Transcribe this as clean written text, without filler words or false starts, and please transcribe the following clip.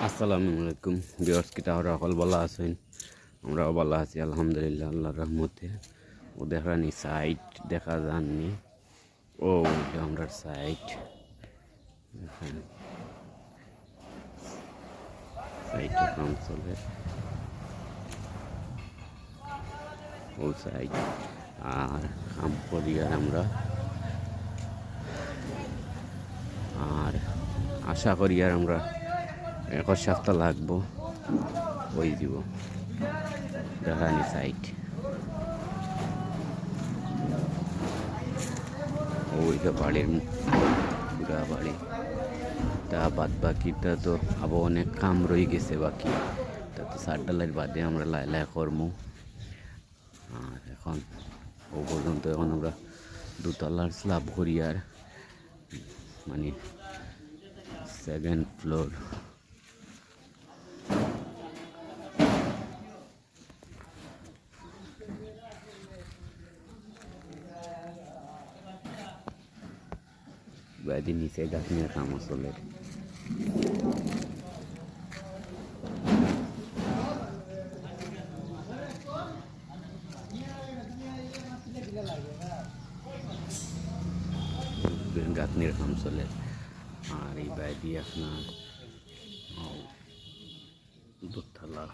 আসসালামু আলাইকুম ভিউয়ার্স, কিটা সকল ভালো আছেন? আমরাও ভালো আছি আলহামদুলিল্লাহ, আল্লাহর রহমতে। ও দেখানি সাইট দেখা যাননি। ও আমরা সাইট সাইটে কাম চলে। ও সাইট আর কাম করি আর আশা করি আমরা 1 সপ্তাহ লাগবো ওই দিব দেখানি সাইট। ওই তো বাড়ির পুরা বাড়ি তা বাদ বাকিটা তো আবার অনেক কাম রয়ে গেছে বাকি। তা তো সার ডালের বাদে আমরা লাই করবো। আর এখন ও পর্যন্ত এখন আমরা দোতলার স্ল্যাব করি আর মানে 2nd ফ্লোর। বাইরে নিচে গাছ নিয়ে কাম চলে। গাঁথনির কাম চলে। আর এই বাইরে আপনার দোতলা